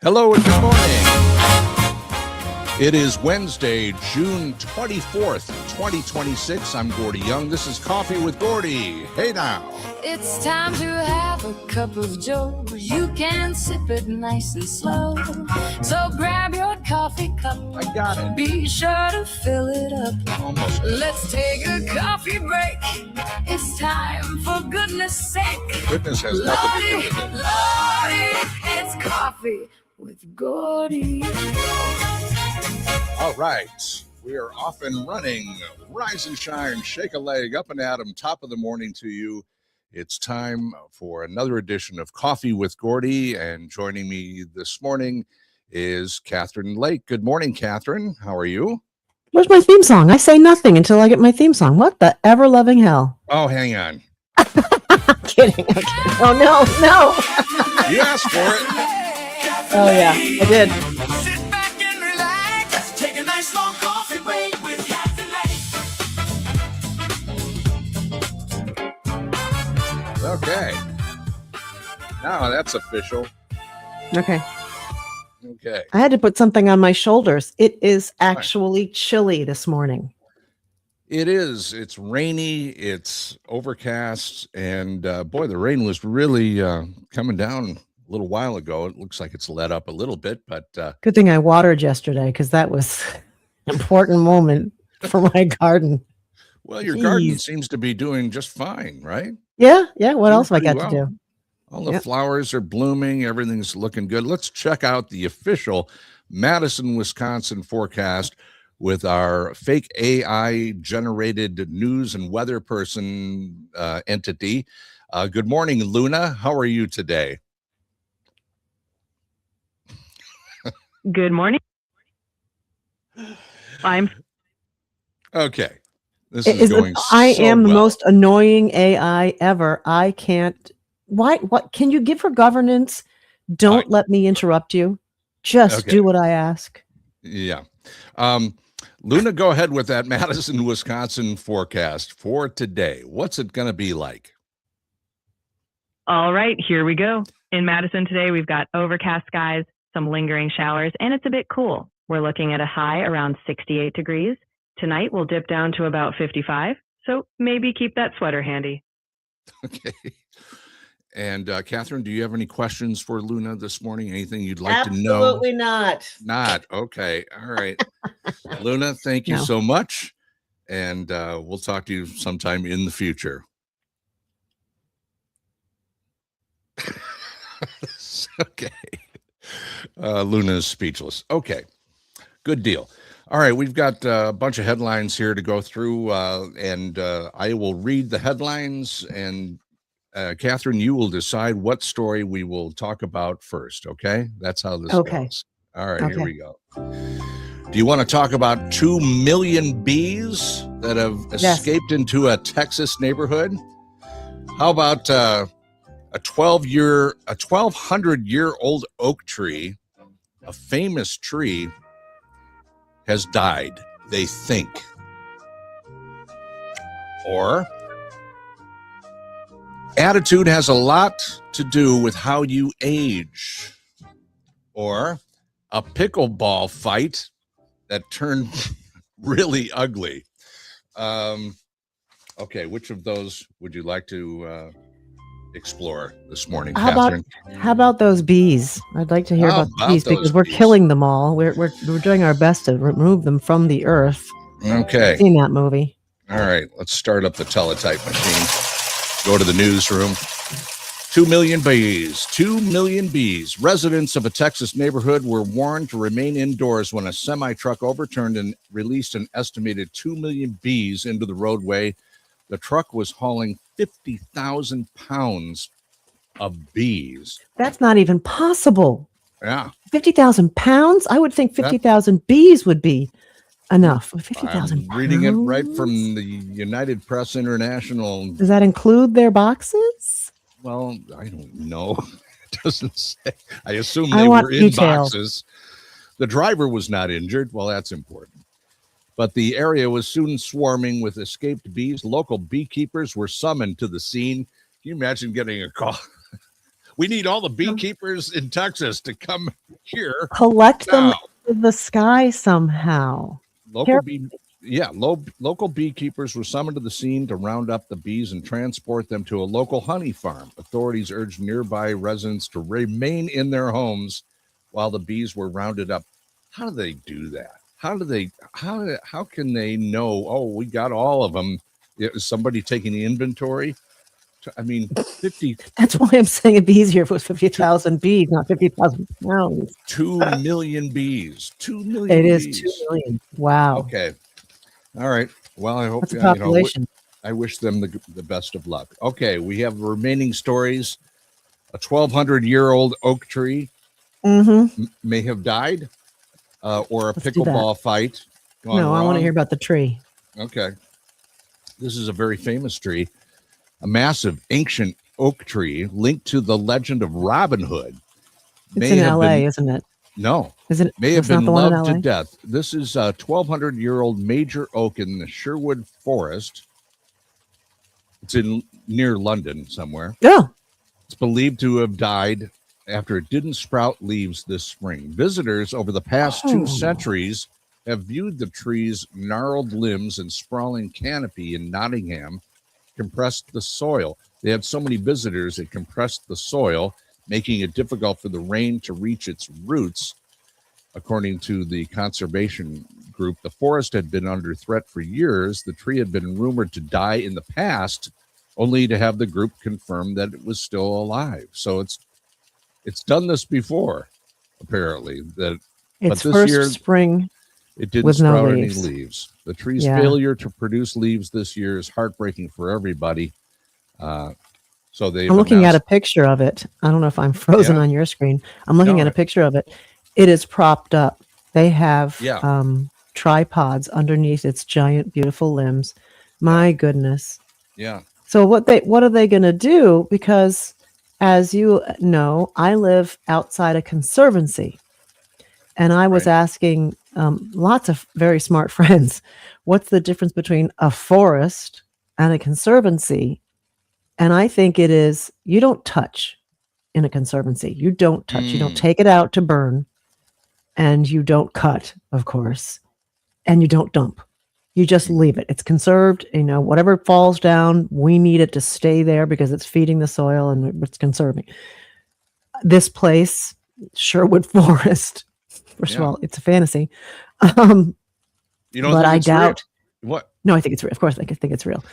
Hello and good morning. It is Wednesday, June 24th, 2026. I'm Gordy Young. This is Coffee with Gordy. Hey now. It's time to have a cup of joe. You can sip it nice and slow. So grab your coffee cup. I got it. Be sure to fill it up. Almost. Let's take a coffee break. It's time, for goodness sake. Goodness has nothing to do with it. Lordy, it's coffee with Gordy. All right. We are off and running. Rise and shine, shake a leg, up and at 'em, top of the morning to you. It's time for another edition of Coffee with Gordy, and joining me this morning is Catherine Lake. Good morning, Catherine. How are you? Where's my theme song? I say nothing until I get my theme song. What the ever-loving hell? Oh, hang on. I'm kidding. Oh, no. You asked for it. Oh, yeah, I did. Sit back and relax. Take a nice long coffee break with Captain Lake. Okay. Now that's official. Okay. Okay. I had to put something on my shoulders. It is actually chilly this morning. It is. It's rainy. It's overcast. And boy, the rain was really coming down a little while ago. It looks like it's let up a little bit, but Good thing I watered yesterday because that was an important moment for my garden. well, your garden Jeez. seems to be doing just fine, right? Yeah. What Doing else have I pretty got well. to do? All the Yep. flowers are blooming. Everything's looking good. Let's check out the official Madison, Wisconsin forecast with our fake AI generated news and weather person entity. Good morning, Luna. How are you today? Good morning. I'm Okay. This is going I so am the well. most annoying AI ever. I can't. Why? What? Can you give her governance? Don't let me interrupt you. Just Okay. do what I ask. Yeah. Luna, go ahead with that Madison, Wisconsin forecast for today. What's it going to be like? all right. Here we go. In Madison today, we've got overcast skies, some lingering showers, and it's a bit cool. We're looking at a high around 68 degrees. Tonight, we'll dip down to about 55. So maybe keep that sweater handy. Okay. And Catherine, do you have any questions for Luna this morning? Anything you'd like to know? Absolutely not. Not. Okay. All right. Luna, thank you No. so much. And we'll talk to you sometime in the future. Okay. Luna is speechless. Okay. Good deal. All right. We've got a bunch of headlines here to go through, and I will read the headlines, and Catherine, you will decide what story we will talk about first. Okay. That's how this goes. All right. Here Okay. we go. Do you want to talk about 2 million bees that have Yes. escaped into a Texas neighborhood? How about a 1,200-year-old oak tree, a famous tree, has died, they think? Or attitude has a lot to do with how you age. Or a pickleball fight that turned really ugly. Okay, which of those would you like to explore this morning, Catherine? How about those bees? I'd like to hear How about the about bees those because we're bees? killing them all. We're doing our best to remove them from the earth. Okay. I've seen that movie. All right, let's start up the teletype machine. Go to the newsroom. 2 million bees. 2 million bees. Residents of a Texas neighborhood were warned to remain indoors when a semi-truck overturned and released an estimated 2 million bees into the roadway. The truck was hauling 50,000 pounds of bees. That's not even possible. Yeah, 50,000 pounds? I would think 50,000 bees would be enough. 50,000 I'm pounds? reading it right from the United Press International. Does that include their boxes? Well, I don't know. It doesn't say. I assume I they want were in details. boxes. The driver was not injured. Well, that's important. But the area was soon swarming with escaped bees. Local beekeepers were summoned to the scene. Can you imagine getting a call? We need all the beekeepers in Texas to come here. Collect them now. in the sky somehow. Local local beekeepers were summoned to the scene to round up the bees and transport them to a local honey farm. Authorities urged nearby residents to remain in their homes while the bees were rounded up. How do they do that? How can they know, oh, we got all of them? Is somebody taking the inventory? I mean, 50. That's why I'm saying it'd be easier if it was 50,000 bees, not 50,000 pounds. 2 million bees. 2 million It is bees. 2 million. Wow. Okay. All right. Well, I hope That's a population. I wish them the best of luck. Okay, we have remaining stories. A 1,200-year-old oak tree may have died, or a pickleball fight. No, I want to hear about the tree. Okay. This is a very famous tree, a massive ancient oak tree linked to the legend of Robin Hood. It's in LA, isn't it? No. Isn't it? May have been loved to death. This is a 1,200-year-old major oak in the Sherwood Forest. It's near London somewhere. Yeah. It's believed to have died after it didn't sprout leaves this spring. Visitors over the past 2 centuries have viewed the tree's gnarled limbs and sprawling canopy in Nottingham compressed the soil. They had so many visitors, it compressed the soil, making it difficult for the rain to reach its roots. According to the conservation group, the forest had been under threat for years. The tree had been rumored to die in the past, only to have the group confirm that it was still alive. So it's done this before, apparently. But Its this first year, spring it didn't with sprout no any leaves. leaves. The tree's failure to produce leaves this year is heartbreaking for everybody. So I'm looking at a picture of it. I don't know if I'm frozen on your screen. I'm looking at a picture of it. It is propped up. They have tripods underneath its giant, beautiful limbs. My goodness. Yeah. So what are they going to do? Because as you know, I live outside a conservancy, and I was asking lots of very smart friends, what's the difference between a forest and a conservancy? And I think it is, you don't touch in a conservancy. You don't touch. You don't take it out to burn. And you don't cut, of course. And you don't dump. You just leave it. It's conserved. Whatever falls down, we need it to stay there because it's feeding the soil and it's conserving. This place, Sherwood Forest, first of all, it's a fantasy. But I doubt. Real? What? No, I think it's real. Of course, I think it's real.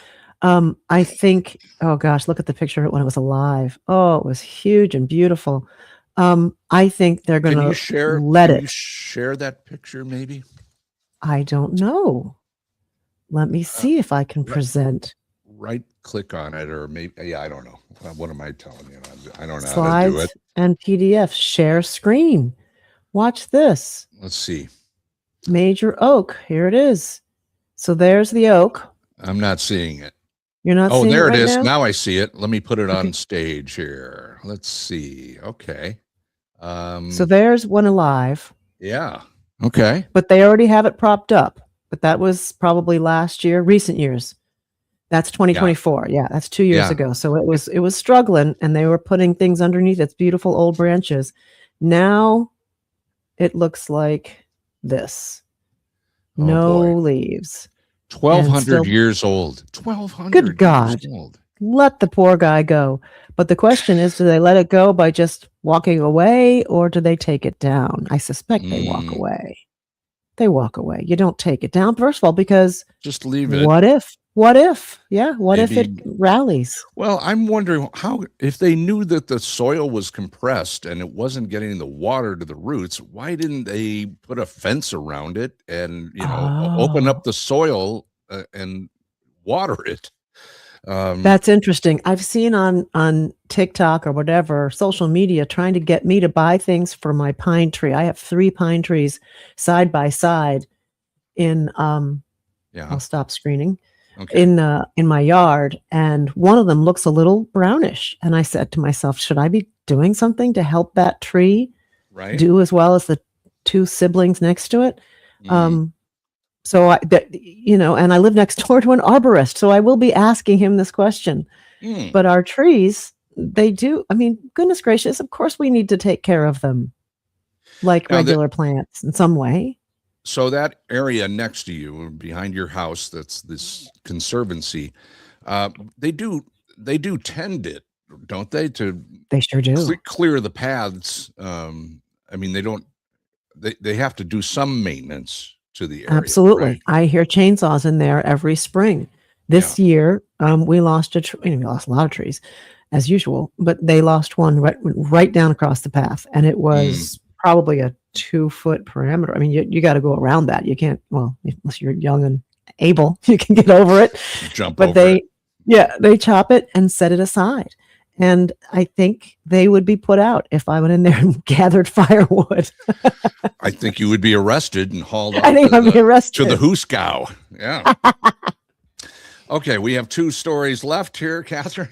I think, oh gosh, look at the picture of it when it was alive. Oh, it was huge and beautiful. I think they're going to let it. Can you share that picture, maybe? I don't know. Let me see if I can present. Right click on it, or maybe, I don't know. What am I telling you? I don't know Slides how to do it. And PDF, share screen. Watch this. Let's see. Major oak. Here it is. So there's the oak. I'm not seeing it. You're not seeing it. Oh, there it is. Now I see it. Let me put it on stage here. Let's see. Okay. So there's one alive. Yeah. Okay. But they already have it propped up. But that was probably recent years. That's 2024. Yeah, that's 2 years ago. So it was struggling, and they were putting things underneath its beautiful old branches. Now it looks like this. No leaves. 1,200 years old. 1,200. Good God. Years old. Let the poor guy go. But the question is, do they let it go by just walking away, or do they take it down? I suspect they walk away. They walk away. You don't take it down, first of all, because just leave it. What if? Yeah. What if it rallies? Well, I'm wondering if they knew that the soil was compressed and it wasn't getting the water to the roots, why didn't they put a fence around it and, open up the soil and water it? That's interesting. I've seen on TikTok or whatever, social media, trying to get me to buy things for my pine tree. I have 3 pine trees side by side in, I'll stop screening. Okay. In my yard, and one of them looks a little brownish. And I said to myself, should I be doing something to help that tree do as well as the 2 siblings next to it? So and I live next door to an arborist, so I will be asking him this question. But our trees, they do. I mean, goodness gracious, of course we need to take care of them like Now, regular plants in some way. So that area next to you, behind your house, that's this conservancy. They do tend it, don't they? To They sure do. clear the paths. I mean, they have to do some maintenance to the area. Absolutely. Right? I hear chainsaws in there every spring. This year, we lost a tree. We lost a lot of trees, as usual, but they lost one right down across the path, and it was probably a 2-foot parameter. I mean, you got to go around that. You can't. Well, unless you're young and able, you can get over it. Jump but over it. they chop it and set it aside. And I think they would be put out if I went in there and gathered firewood. I think you would be arrested and hauled off I think I'd be arrested to the Hooskow. Yeah. Okay, we have 2 stories left here, Catherine.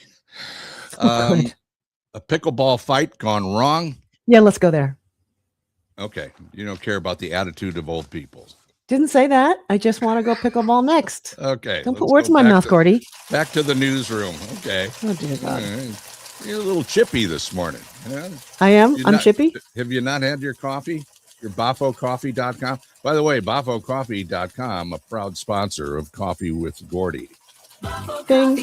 A pickleball fight gone wrong. Yeah, let's go there. Okay, you don't care about the attitude of old people. Didn't say that. I just want to go pickleball next. Okay. Don't put words in my mouth, Gordy. Back to the newsroom. Okay. Oh, dear God. You're a little chippy this morning. Yeah? I am. I'm chippy. Have you not had your coffee? Your BafoCoffee.com? By the way, BafoCoffee.com, a proud sponsor of Coffee with Gordy. Ding.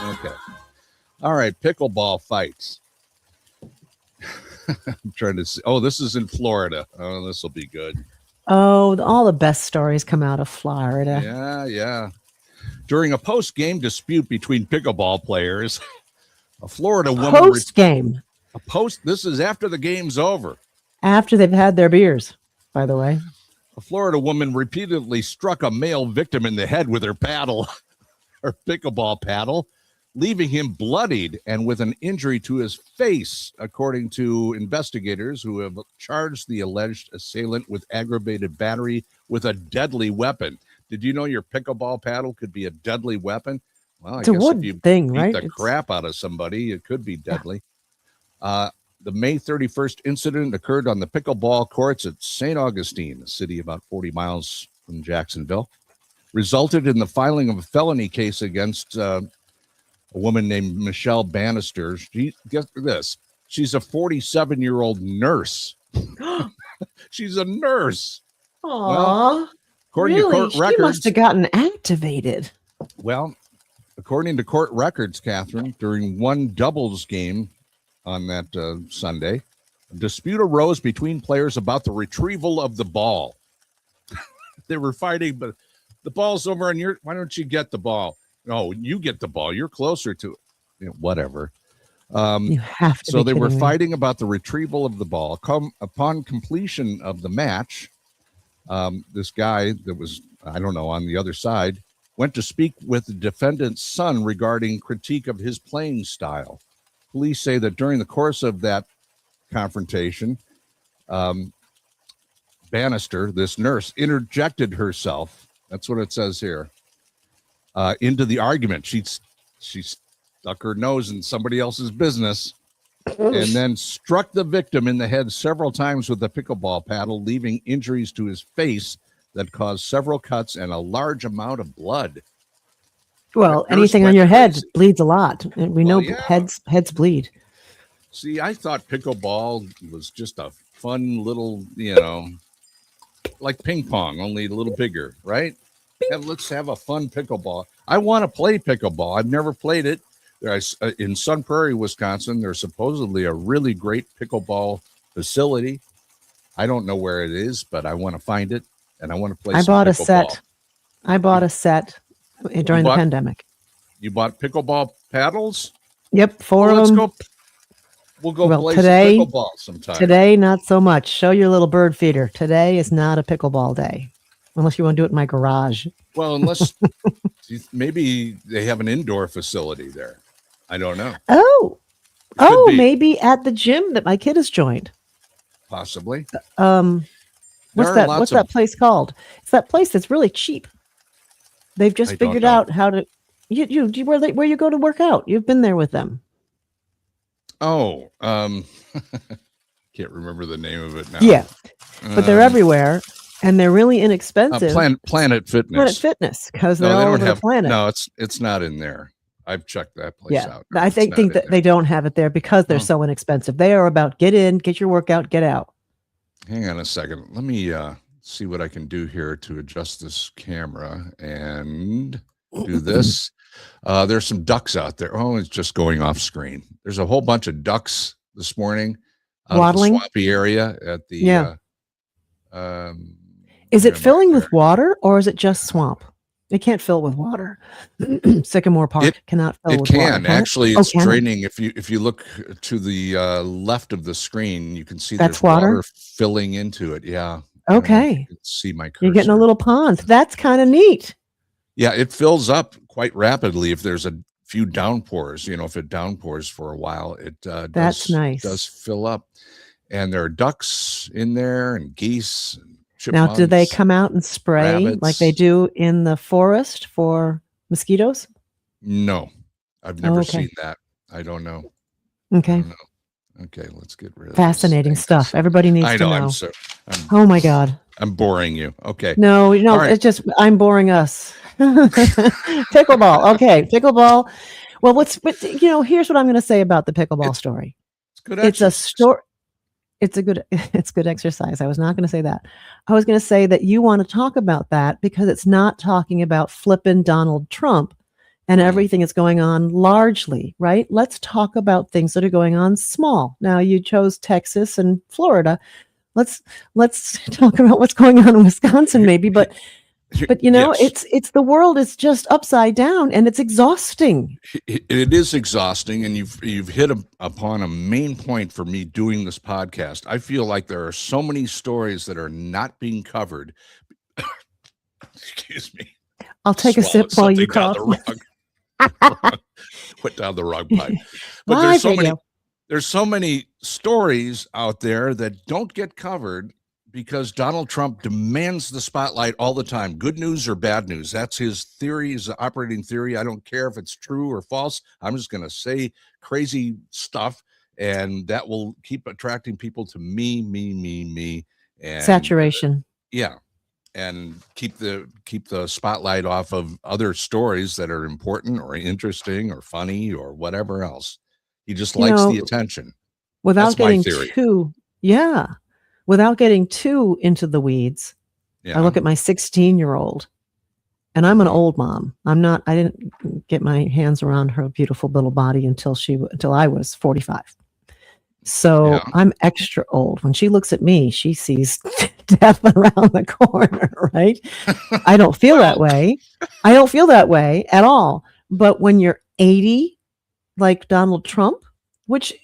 Okay. All right. Pickleball fights. I'm trying to see. Oh, this is in Florida. Oh, this will be good. Oh, all the best stories come out of Florida. Yeah. During a post-game dispute between pickleball players, a Florida woman... Post-game? This is after the game's over. After they've had their beers, by the way. A Florida woman repeatedly struck a male victim in the head with her paddle, her pickleball paddle, leaving him bloodied and with an injury to his face, according to investigators who have charged the alleged assailant with aggravated battery with a deadly weapon. Did you know your pickleball paddle could be a deadly weapon? Well, It's a wood thing, right? The crap out of somebody, it could be deadly. The May 31st incident occurred on the pickleball courts at St. Augustine, a city about 40 miles from Jacksonville, resulted in the filing of a felony case against a woman named Michelle Bannister. Guess this. She's a 47-year-old nurse. She's a nurse. Aww. Well, according to court records, she must have gotten activated. Well, according to court records, Catherine, during one doubles game on that Sunday, a dispute arose between players about the retrieval of the ball. They were fighting, but the ball's over on your. Why don't you get the ball? No, you get the ball. You're closer to it. Whatever. You have to. So they were me. fighting about the retrieval of the ball. Upon completion of the match, this guy that was, I don't know, on the other side, went to speak with the defendant's son regarding critique of his playing style. Police say that during the course of that confrontation, Bannister, this nurse, interjected herself. That's what it says here. Into the argument. She stuck her nose in somebody else's business and then struck the victim in the head several times with a pickleball paddle, leaving injuries to his face that caused several cuts and a large amount of blood. Well, anything on your head bleeds a lot. And we know heads bleed. See, I thought pickleball was just a fun little, like ping pong, only a little bigger, right? Let's have a fun pickleball. I want to play pickleball. I've never played it. In Sun Prairie, Wisconsin, there's supposedly a really great pickleball facility. I don't know where it is, but I want to find it, and I want to play some pickleball. I bought a set during the pandemic. You bought pickleball paddles? Yep, 4 of them. We'll go play some pickleball sometime. Today, not so much. Show your little bird feeder. Today is not a pickleball day. Unless you want to do it in my garage. Well, unless maybe they have an indoor facility there. I don't know. Maybe at the gym that my kid has joined. Possibly. What's that place called? It's that place that's really cheap. They've just figured out how to. Where you go to work out? You've been there with them. Oh, can't remember the name of it now. Yeah, but they're everywhere. And they're really inexpensive. Planet Fitness. Planet Fitness, because they're all over the planet. No, it's not in there. I've checked that place Yeah, out. No, I it's think not think in that there. they don't have it there because they're Oh. so inexpensive. They are about get in, get your workout, get out. Hang on a second. Let me see what I can do here to adjust this camera and do this. There's some ducks out there. Oh, it's just going off screen. There's a whole bunch of ducks this morning out Waddling? of the swampy area at the. Yeah. Is where it am I filling there? with water or is it just swamp? It can't fill with water. Sycamore Park cannot fill It with can water. huh? actually. Oh, It's can it? draining. If you look to the left of the screen, you can see That's there's water water? filling into it. Yeah. I don't know if Okay. you can see my cursor. You're getting a little pond. That's kind of neat. Yeah, it fills up quite rapidly if there's a few downpours. You know, if it downpours for a while, it That's nice. does fill up. And there are ducks in there and geese and Now, do they chipmunks, come out and spray like they rabbits. do in the forest for mosquitoes? No, I've never okay. seen that. I don't know. Okay. I don't know. Okay, let's get rid of Fascinating this stuff. Everybody needs I to know. know. Oh my God. I'm boring you. Okay. No, All right. it's just I'm boring us. Pickleball. Okay, pickleball. Well, here's what I'm going to say about the pickleball story. It's good. It's a exercise. story. It's good exercise. I was not going to say that. I was going to say that you want to talk about that because it's not talking about flipping Donald Trump and everything that's going on largely, right? Let's talk about things that are going on small. Now you chose Texas and Florida. Let's talk about what's going on in Wisconsin maybe, but Yes. it's the world is just upside down and it's exhausting. It is exhausting, and you've hit upon a main point for me doing this podcast. I feel like there are so many stories that are not being covered. Excuse me. I'll take a sip while you cough. Put down the wrong pipe. But there's so many stories out there that don't get covered because Donald Trump demands the spotlight all the time. Good news or bad news. That's his theory, his operating theory. I don't care if it's true or false. I'm just going to say crazy stuff, and that will keep attracting people to me. And Saturation. Yeah. And keep the spotlight off of other stories that are important or interesting or funny or whatever else. He just likes the attention. Without That's my getting theory. without getting too into the weeds. Yeah. I look at my 16-year-old, and I'm an old mom. I didn't get my hands around her beautiful little body until I was 45. So I'm extra old. When she looks at me, she sees death around the corner, right? I don't feel that way. I don't feel that way at all. But when you're 80, like Donald Trump, which,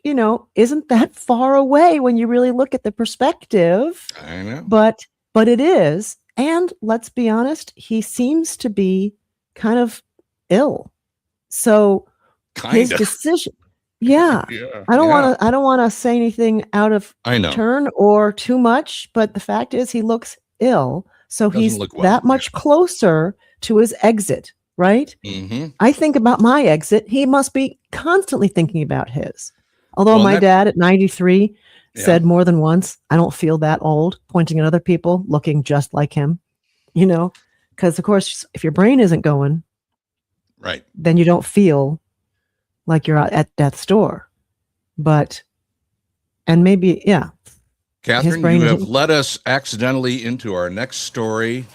isn't that far away when you really look at the perspective. I know. But it is. And let's be honest, he seems to be kind of ill. So his decision. Yeah. I don't want to say anything out of turn or too much, but the fact is he looks ill. So he's that much closer to his exit, right? Mm-hmm. I think about my exit. He must be constantly thinking about his. Although my dad at 93 said more than once, I don't feel that old, pointing at other people looking just like him, because of course, if your brain isn't going, right, then you don't feel like you're at death's door. And maybe, Catherine, you have led us accidentally into our next story,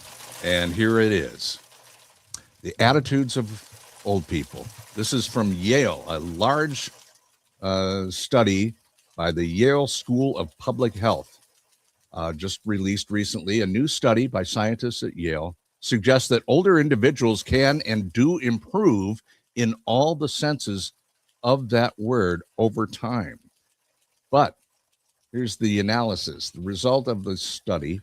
and here it is. The attitudes of old people. This is from Yale, a large study by the Yale School of Public Health, just released recently. A new study by scientists at Yale suggests that older individuals can and do improve in all the senses of that word over time. But here's the analysis. The result of the study,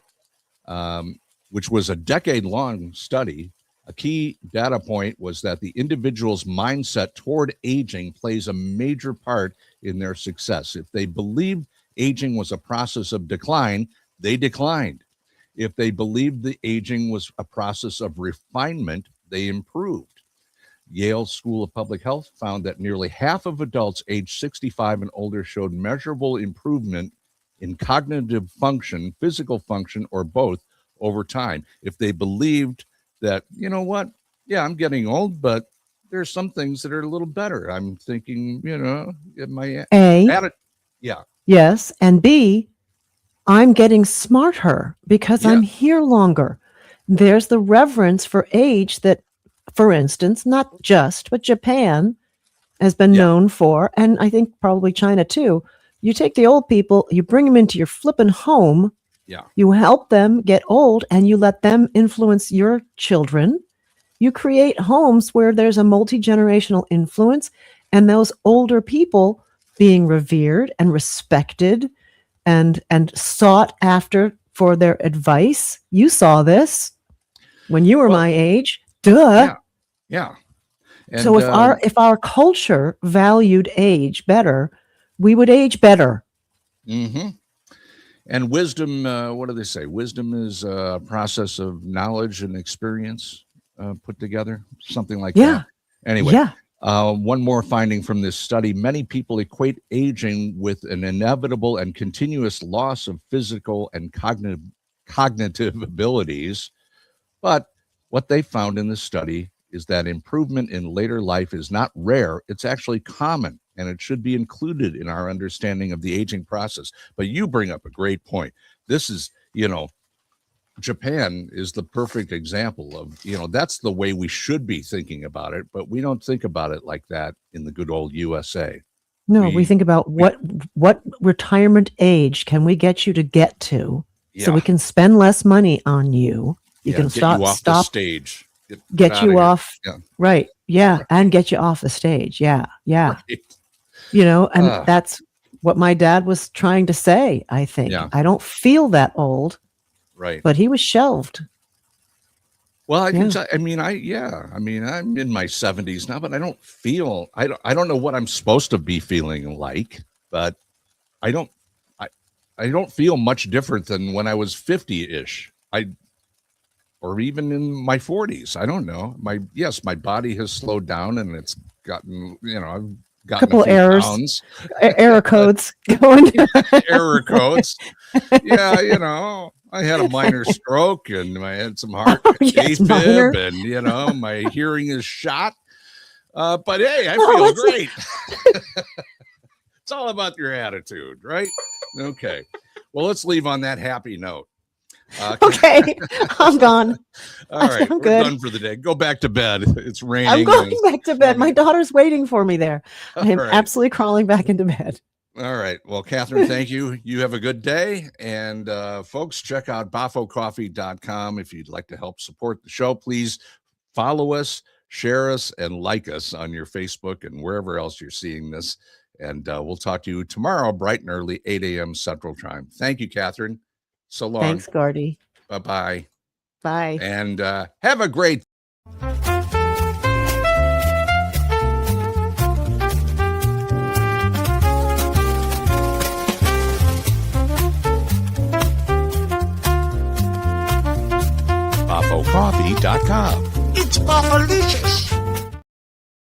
which was a decade-long study, a key data point was that the individual's mindset toward aging plays a major part in their success. If they believed aging was a process of decline, they declined. If they believed the aging was a process of refinement, they improved. Yale School of Public Health found that nearly half of adults aged 65 and older showed measurable improvement in cognitive function, physical function, or both over time. If they believed that, I'm getting old, but there's some things that are a little better. I'm thinking, my A, yeah, yes, and B, I'm getting smarter because I'm here longer. There's the reverence for age that, for instance, not just, but Japan has been known for, and I think probably China too. You take the old people, you bring them into your flippin' home, you help them get old, and you let them influence your children. You create homes where there's a multi-generational influence, and those older people being revered and respected and sought after for their advice. You saw this when you were my age. Duh. Yeah. And, so if our culture valued age better, we would age better. Mm-hmm. And wisdom, what do they say? Wisdom is a process of knowledge and experience put together, something like that. Anyway, one more finding from this study. Many people equate aging with an inevitable and continuous loss of physical and cognitive abilities. But what they found in this study is that improvement in later life is not rare. It's actually common, and it should be included in our understanding of the aging process. But you bring up a great point. This is, Japan is the perfect example of, that's the way we should be thinking about it, but we don't think about it like that in the good old USA. No, we think about what retirement age can we get you to get to so we can spend less money on you. You can stop the stage. Get you off. Right. Yeah. And get you off the stage. Yeah. Right. And that's what my dad was trying to say, I think. I don't feel that old. Right. But he was shelved. Well, I'm in my 70s now, but I don't feel, I don't know what I'm supposed to be feeling like, but I don't feel much different than when I was 50-ish. Or even in my 40s. I don't know. My body has slowed down, and it's gotten, I've gotten couple a few errors, pounds. Error codes going. Error codes. Yeah, I had a minor stroke, and I had some heart AFib, and my hearing is shot. But hey, I feel great. It's all about your attitude, right? Okay. Well, let's leave on that happy note. Okay, I'm gone. All right, we're done for the day. Go back to bed. It's raining. I'm going back to bed. My daughter's waiting for me there. I'm absolutely crawling back into bed. All right. Well, Catherine, thank you. You have a good day. And folks, check out bafocoffee.com. If you'd like to help support the show, please follow us, share us, and like us on your Facebook and wherever else you're seeing this. And we'll talk to you tomorrow, bright and early, 8 a.m. Central Time. Thank you, Catherine. So long. Thanks, Gordy. Bye-bye. Bye. And have a great bafocoffee.com. It's Bafalicious.